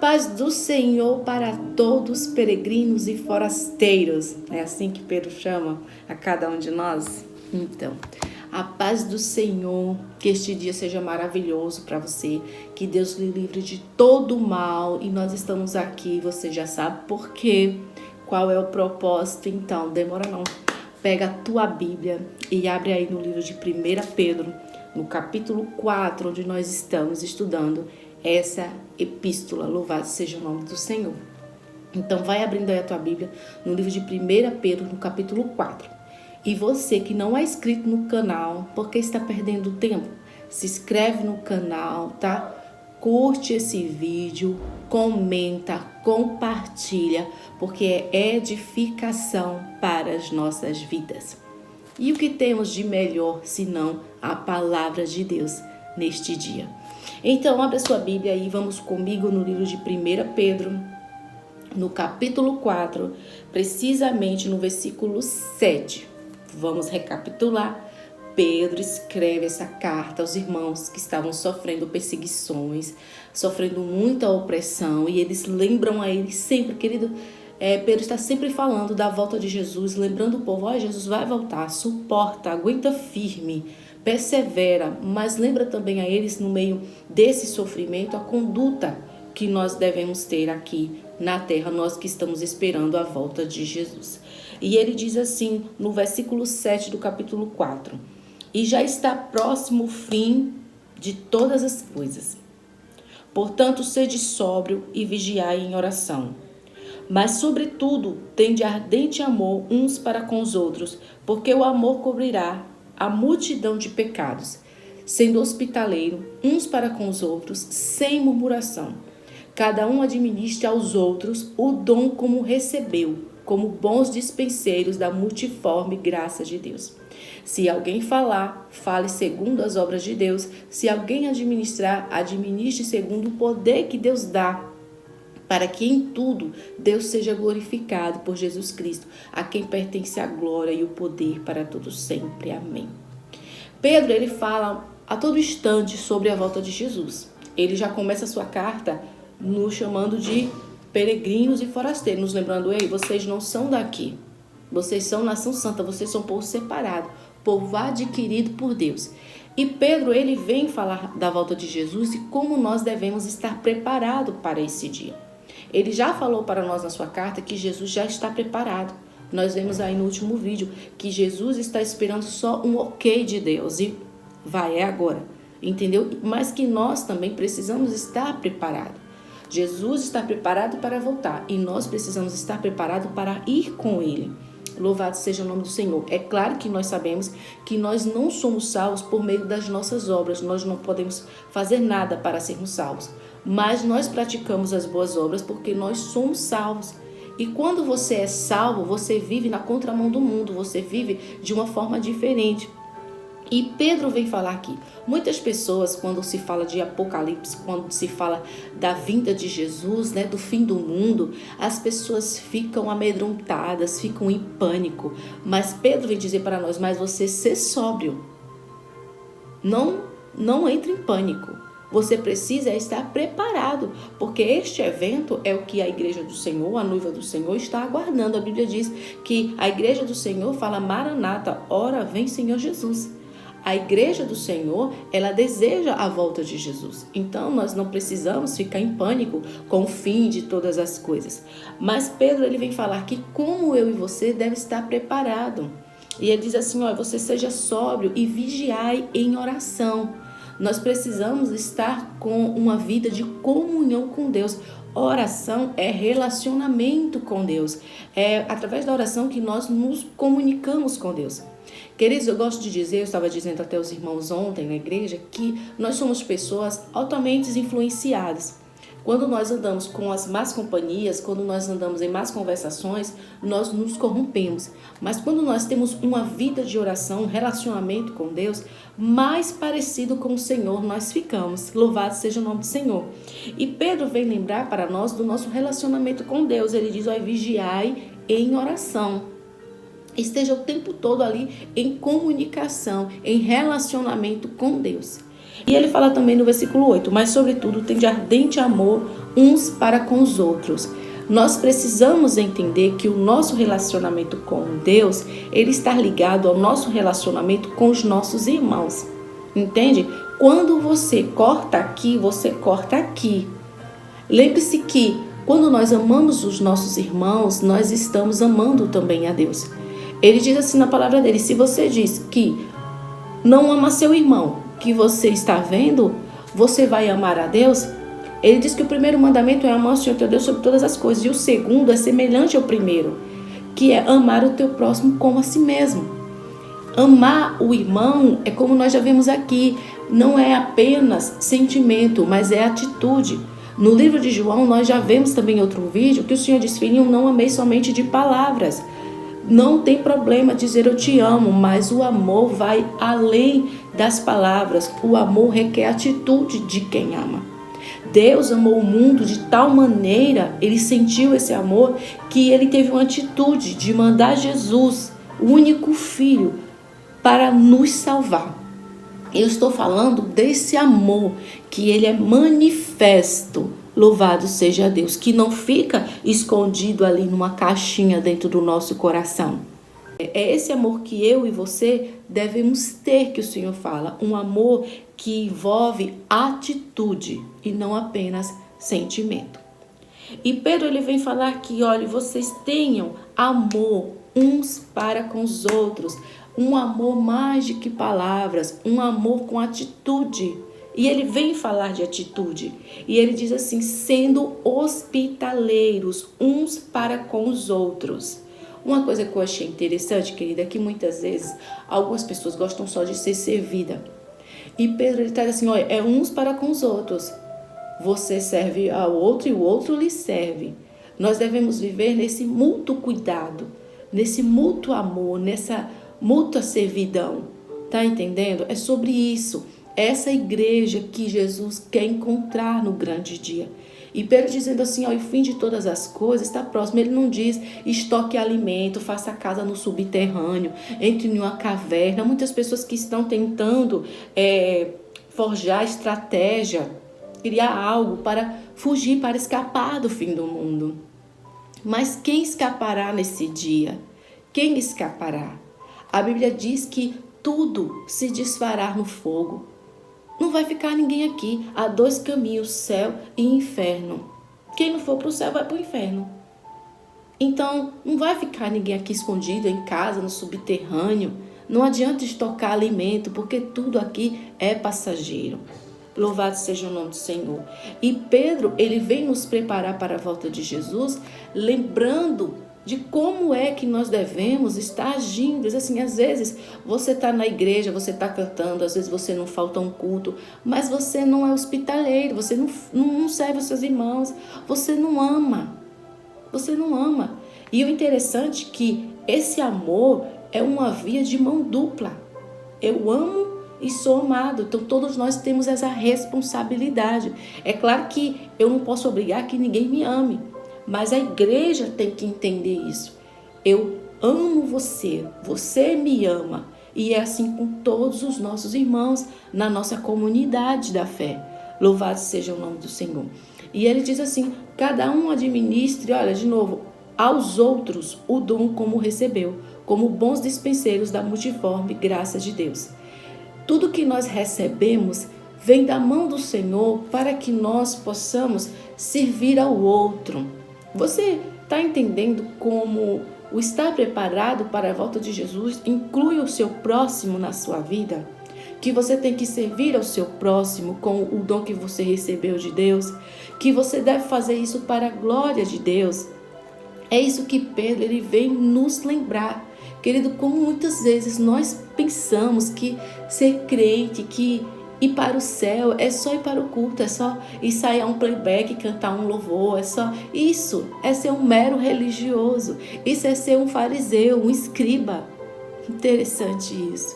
paz do Senhor para todos, peregrinos e forasteiros. É assim que Pedro chama a cada um de nós? Então, a paz do Senhor, que este dia seja maravilhoso para você, que Deus lhe livre de todo o mal. E nós estamos aqui, você já sabe por quê, qual é o propósito. Então, demora não. Pega a tua Bíblia e abre aí no livro de 1 Pedro, no capítulo 4, onde nós estamos estudando essa epístola. Louvado seja o nome do Senhor. Então, vai abrindo aí a tua Bíblia no livro de 1 Pedro, no capítulo 4. E você que não é inscrito no canal, porque está perdendo tempo, se inscreve no canal, tá? Curte esse vídeo, comenta, compartilha, porque é edificação para as nossas vidas. E o que temos de melhor, senão a palavra de Deus neste dia? Então, abre a sua Bíblia e vamos comigo no livro de 1 Pedro, no capítulo 4, precisamente no versículo 7. Vamos recapitular. Pedro escreve essa carta aos irmãos que estavam sofrendo perseguições, sofrendo muita opressão, e eles lembram a ele sempre, querido, Pedro está sempre falando da volta de Jesus, lembrando o povo, Jesus vai voltar, suporta, aguenta firme, persevera, mas lembra também a eles, no meio desse sofrimento, a conduta que nós devemos ter aqui na terra, nós que estamos esperando a volta de Jesus. E ele diz assim, no versículo 7 do capítulo 4, e já está próximo o fim de todas as coisas. Portanto, sede sóbrio e vigiai em oração. Mas, sobretudo, tende ardente amor uns para com os outros, porque o amor cobrirá a multidão de pecados, sendo hospitaleiro uns para com os outros, sem murmuração. Cada um administre aos outros o dom como recebeu, como bons dispenseiros da multiforme graça de Deus. Se alguém falar, fale segundo as obras de Deus. Se alguém administrar, administre segundo o poder que Deus dá, para que em tudo Deus seja glorificado por Jesus Cristo, a quem pertence a glória e o poder para todos sempre. Amém. Pedro, ele fala a todo instante sobre a volta de Jesus. Ele já começa a sua carta nos chamando de peregrinos e forasteiros, nos lembrando, ei, vocês não são daqui, vocês são nação santa, vocês são povo separado, povo adquirido por Deus. E Pedro, ele vem falar da volta de Jesus e como nós devemos estar preparados para esse dia. Ele já falou para nós na sua carta que Jesus já está preparado. Nós vemos aí no último vídeo que Jesus está esperando só um ok de Deus e é agora, entendeu? Mas que nós também precisamos estar preparados. Jesus está preparado para voltar e nós precisamos estar preparados para ir com Ele. Louvado seja o nome do Senhor. É claro que nós sabemos que nós não somos salvos por meio das nossas obras. Nós não podemos fazer nada para sermos salvos. Mas nós praticamos as boas obras porque nós somos salvos. E quando você é salvo, você vive na contramão do mundo. Você vive de uma forma diferente. E Pedro vem falar aqui, muitas pessoas quando se fala de Apocalipse, quando se fala da vinda de Jesus, né, do fim do mundo, as pessoas ficam amedrontadas, ficam em pânico. Mas Pedro vem dizer para nós, mas você ser sóbrio, não entre em pânico. Você precisa estar preparado, porque este evento é o que a igreja do Senhor, a noiva do Senhor, está aguardando. A Bíblia diz que a igreja do Senhor fala, Maranata, ora vem Senhor Jesus. A igreja do Senhor, ela deseja a volta de Jesus. Então, nós não precisamos ficar em pânico com o fim de todas as coisas. Mas Pedro, ele vem falar que como eu e você deve estar preparado. E ele diz assim, você seja sóbrio e vigiai em oração. Nós precisamos estar com uma vida de comunhão com Deus. Oração é relacionamento com Deus. É através da oração que nós nos comunicamos com Deus. Queridos, eu gosto de dizer, eu estava dizendo até aos irmãos ontem na igreja, que nós somos pessoas altamente influenciadas. Quando nós andamos com as más companhias, quando nós andamos em más conversações, nós nos corrompemos. Mas quando nós temos uma vida de oração, um relacionamento com Deus, mais parecido com o Senhor nós ficamos. Louvado seja o nome do Senhor. E Pedro vem lembrar para nós do nosso relacionamento com Deus. Ele diz, vigiai em oração. Esteja o tempo todo ali em comunicação, em relacionamento com Deus. E ele fala também no versículo 8, mas sobretudo tende ardente amor uns para com os outros. Nós precisamos entender que o nosso relacionamento com Deus, ele está ligado ao nosso relacionamento com os nossos irmãos. Entende? Quando você corta aqui, você corta aqui. Lembre-se que quando nós amamos os nossos irmãos, nós estamos amando também a Deus. Ele diz assim na palavra dele, se você diz que não ama seu irmão, que você está vendo, você vai amar a Deus? Ele diz que o primeiro mandamento é amar o Senhor teu Deus sobre todas as coisas. E o segundo é semelhante ao primeiro, que é amar o teu próximo como a si mesmo. Amar o irmão é como nós já vimos aqui, não é apenas sentimento, mas é atitude. No livro de João, nós já vemos também em outro vídeo que o Senhor diz, filhinho, não amei somente de palavras. Não tem problema dizer eu te amo, mas o amor vai além das palavras. O amor requer atitude de quem ama. Deus amou o mundo de tal maneira, ele sentiu esse amor, que ele teve uma atitude de mandar Jesus, o único filho, para nos salvar. Eu estou falando desse amor, que ele é manifesto, louvado seja Deus, que não fica escondido ali numa caixinha dentro do nosso coração. É esse amor que eu e você devemos ter, que o Senhor fala, um amor que envolve atitude e não apenas sentimento. E Pedro ele vem falar que, olha, vocês tenham amor uns para com os outros, um amor mais do que palavras, um amor com atitude. E ele vem falar de atitude. E ele diz assim, sendo hospitaleiros uns para com os outros. Uma coisa que eu achei interessante, querida, é que muitas vezes algumas pessoas gostam só de ser servida. E Pedro ele traz assim, olha, é uns para com os outros. Você serve ao outro e o outro lhe serve. Nós devemos viver nesse mútuo cuidado, nesse mútuo amor, nessa mútua servidão. Tá entendendo? É sobre isso. Essa igreja que Jesus quer encontrar no grande dia. E Pedro dizendo assim, ó, o fim de todas as coisas está próximo. Ele não diz estoque alimento, faça casa no subterrâneo, entre em uma caverna. Muitas pessoas que estão tentando forjar estratégia, criar algo para fugir, para escapar do fim do mundo. Mas quem escapará nesse dia? Quem escapará? A Bíblia diz que tudo se desfará no fogo. Não vai ficar ninguém aqui. Há dois caminhos, céu e inferno. Quem não for para o céu vai para o inferno. Então, não vai ficar ninguém aqui escondido em casa, no subterrâneo. Não adianta estocar alimento, porque tudo aqui é passageiro. Louvado seja o nome do Senhor. E Pedro, ele vem nos preparar para a volta de Jesus, lembrando de como é que nós devemos estar agindo. Assim, às vezes você está na igreja, você está cantando, às vezes você não falta um culto, mas você não é hospitaleiro, você não serve os seus irmãos, você não ama. Você não ama. E o interessante é que esse amor é uma via de mão dupla. Eu amo e sou amado. Então todos nós temos essa responsabilidade. É claro que eu não posso obrigar que ninguém me ame, mas a igreja tem que entender isso. Eu amo você, você me ama. E é assim com todos os nossos irmãos na nossa comunidade da fé. Louvado seja o nome do Senhor. E ele diz assim, cada um administre, olha, de novo, aos outros o dom como recebeu, como bons dispenseiros da multiforme graça de Deus. Tudo que nós recebemos vem da mão do Senhor para que nós possamos servir ao outro. Você está entendendo como o estar preparado para a volta de Jesus inclui o seu próximo na sua vida? Que você tem que servir ao seu próximo com o dom que você recebeu de Deus? Que você deve fazer isso para a glória de Deus? É isso que Pedro ele vem nos lembrar. Querido, como muitas vezes nós pensamos que ser crente, que ir para o céu é só ir para o culto, é só ensaiar um playback, cantar um louvor, é só isso, é ser um mero religioso, isso é ser um fariseu, um escriba. Interessante isso.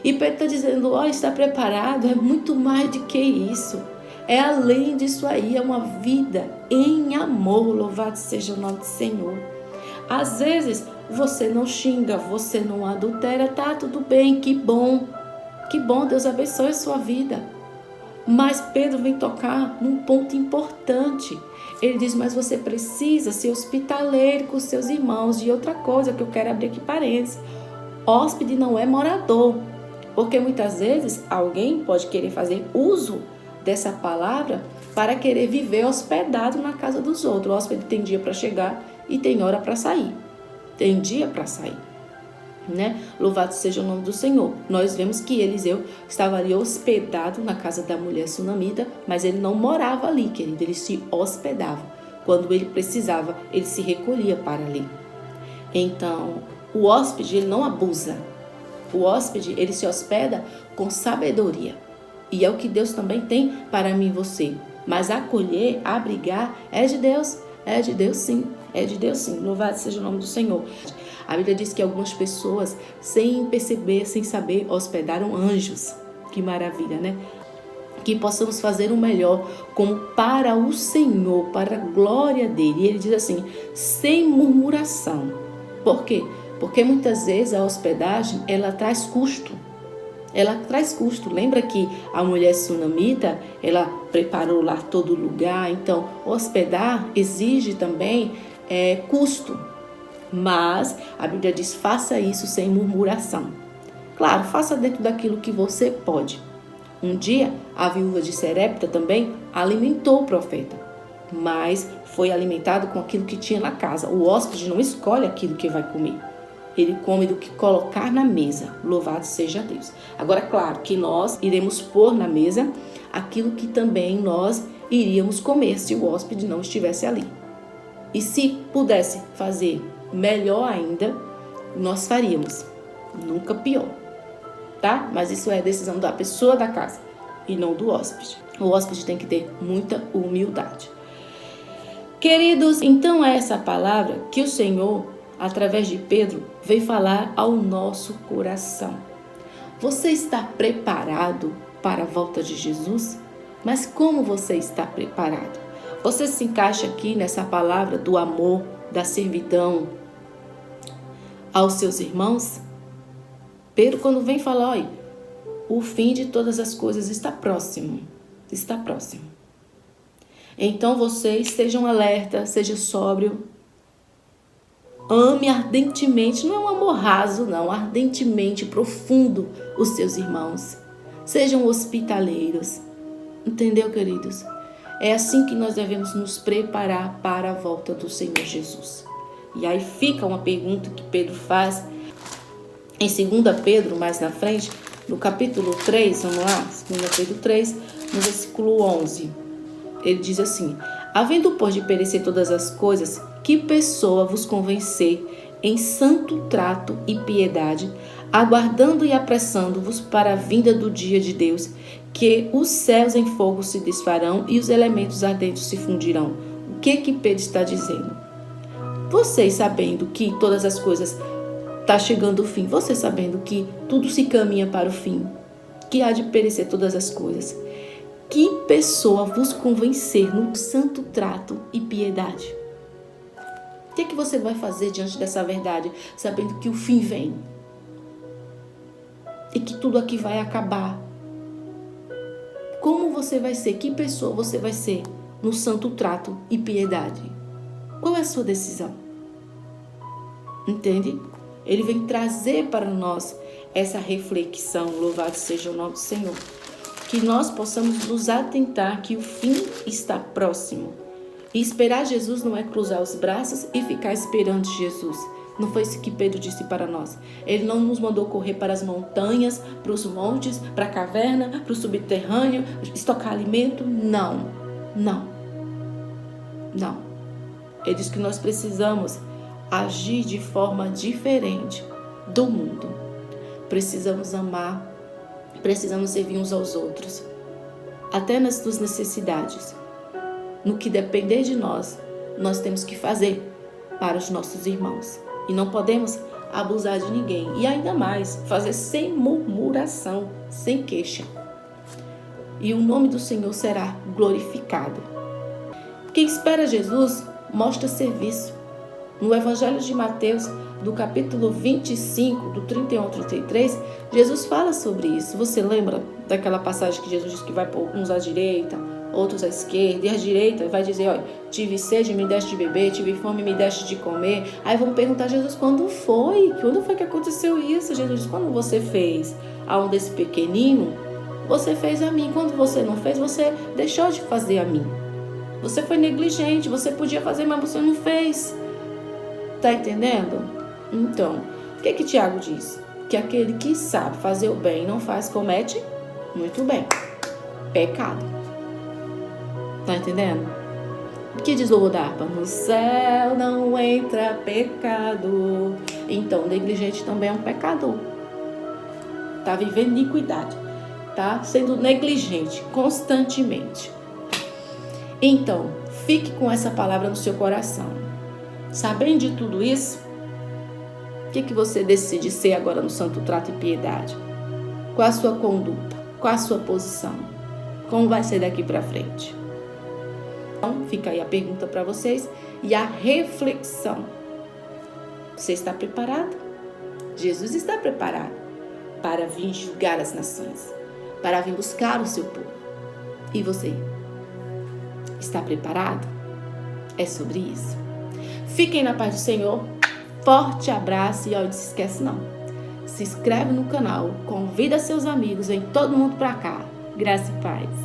E Pedro está dizendo, ó, está preparado, é muito mais do que isso. É além disso aí, é uma vida em amor, louvado seja o nome do Senhor. Às vezes você não xinga, você não adultera, tá tudo bem, que bom, Deus abençoe a sua vida. Mas Pedro vem tocar num ponto importante. Ele diz, mas você precisa ser hospitaleiro com seus irmãos. E outra coisa que eu quero abrir aqui parênteses. Hóspede não é morador. Porque muitas vezes alguém pode querer fazer uso dessa palavra para querer viver hospedado na casa dos outros. O hóspede tem dia para chegar e tem hora para sair. Tem dia para sair. Né? Louvado seja o nome do Senhor. Nós vemos que Eliseu estava ali hospedado na casa da mulher sunamita, mas ele não morava ali, querido, ele se hospedava. Quando ele precisava, ele se recolhia para ali. Então, o hóspede, ele não abusa. O hóspede, ele se hospeda com sabedoria. E é o que Deus também tem para mim e você. Mas acolher, abrigar, é de Deus. É de Deus sim. É de Deus sim. Louvado seja o nome do Senhor. A Bíblia diz que algumas pessoas, sem perceber, sem saber, hospedaram anjos. Que maravilha, né? Que possamos fazer o melhor como para o Senhor, para a glória dele. E ele diz assim, sem murmuração. Por quê? Porque muitas vezes a hospedagem, ela traz custo. Ela traz custo. Lembra que a mulher sunamita, ela preparou lá todo lugar. Então, hospedar exige também custo. Mas a Bíblia diz, faça isso sem murmuração. Claro, faça dentro daquilo que você pode. Um dia, a viúva de Serepta também alimentou o profeta. Mas foi alimentado com aquilo que tinha na casa. O hóspede não escolhe aquilo que vai comer. Ele come do que colocar na mesa. Louvado seja Deus. Agora, claro que nós iremos pôr na mesa aquilo que também nós iríamos comer se o hóspede não estivesse ali. E se pudesse fazer melhor ainda, nós faríamos. Nunca pior. Tá? Mas isso é decisão da pessoa da casa e não do hóspede. O hóspede tem que ter muita humildade. Queridos, então é essa palavra que o Senhor, através de Pedro, veio falar ao nosso coração. Você está preparado para a volta de Jesus? Mas como você está preparado? Você se encaixa aqui nessa palavra do amor, da servidão aos seus irmãos? Pedro, quando vem falar, olha, o fim de todas as coisas está próximo. Está próximo. Então vocês sejam alerta, seja sóbrio. Ame ardentemente, não é um amor raso, não, ardentemente, profundo os seus irmãos. Sejam hospitaleiros. Entendeu, queridos? É assim que nós devemos nos preparar para a volta do Senhor Jesus. E aí fica uma pergunta que Pedro faz em 2 Pedro, mais na frente, no capítulo 3, vamos lá, 2 Pedro 3, no versículo 11. Ele diz assim, havendo, pois, de perecer todas as coisas, que pessoa vos convencer em santo trato e piedade, aguardando e apressando-vos para a vinda do dia de Deus, que os céus em fogo se desfarão e os elementos ardentes se fundirão. O que Pedro está dizendo? Vocês sabendo que todas as coisas está chegando o fim, vocês sabendo que tudo se caminha para o fim, que há de perecer todas as coisas, que pessoa vos convencer no santo trato e piedade? O que você vai fazer diante dessa verdade, sabendo que o fim vem? E que tudo aqui vai acabar? Como você vai ser? Que pessoa você vai ser no santo trato e piedade? Qual é a sua decisão? Entende? Ele vem trazer para nós essa reflexão, louvado seja o nome do Senhor. Que nós possamos nos atentar que o fim está próximo. E esperar Jesus não é cruzar os braços e ficar esperando Jesus. Não foi isso que Pedro disse para nós. Ele não nos mandou correr para as montanhas, para os montes, para a caverna, para o subterrâneo, estocar alimento. Não, não, não. Ele diz que nós precisamos agir de forma diferente do mundo. Precisamos amar, precisamos servir uns aos outros, até nas suas necessidades. No que depender de nós, nós temos que fazer para os nossos irmãos. E não podemos abusar de ninguém. E ainda mais, fazer sem murmuração, sem queixa. E o nome do Senhor será glorificado. Quem espera Jesus mostra serviço. No Evangelho de Mateus, do capítulo 25, do 31 ao 33, Jesus fala sobre isso. Você lembra daquela passagem que Jesus diz que vai pôr uns à direita, outros à esquerda, e à direita vai dizer, olha, tive sede, me deste de beber, tive fome, me deste de comer. Aí vão perguntar a Jesus, quando foi? Quando foi que aconteceu isso? Jesus diz, quando você fez a um desse pequenino, você fez a mim. Quando você não fez, você deixou de fazer a mim. Você foi negligente, você podia fazer, mas você não fez. Tá entendendo? Então, o que Tiago diz? Que aquele que sabe fazer o bem e não faz, comete muito bem. Pecado. Tá entendendo? O que diz o louvor da harpa? No céu não entra pecado. Então, negligente também é um pecador. Tá vivendo iniquidade. Tá sendo negligente constantemente. Então, fique com essa palavra no seu coração. Sabendo de tudo isso, o que você decide ser agora no santo trato e piedade? Qual a sua conduta? Qual a sua posição? Como vai ser daqui para frente? Então, fica aí a pergunta para vocês e a reflexão. Você está preparado? Jesus está preparado para vir julgar as nações, para vir buscar o seu povo. E você? Está preparado? É sobre isso. Fiquem na paz do Senhor. Forte abraço e não se esquece não. Se inscreve no canal, convida seus amigos, vem todo mundo para cá. Graça e paz.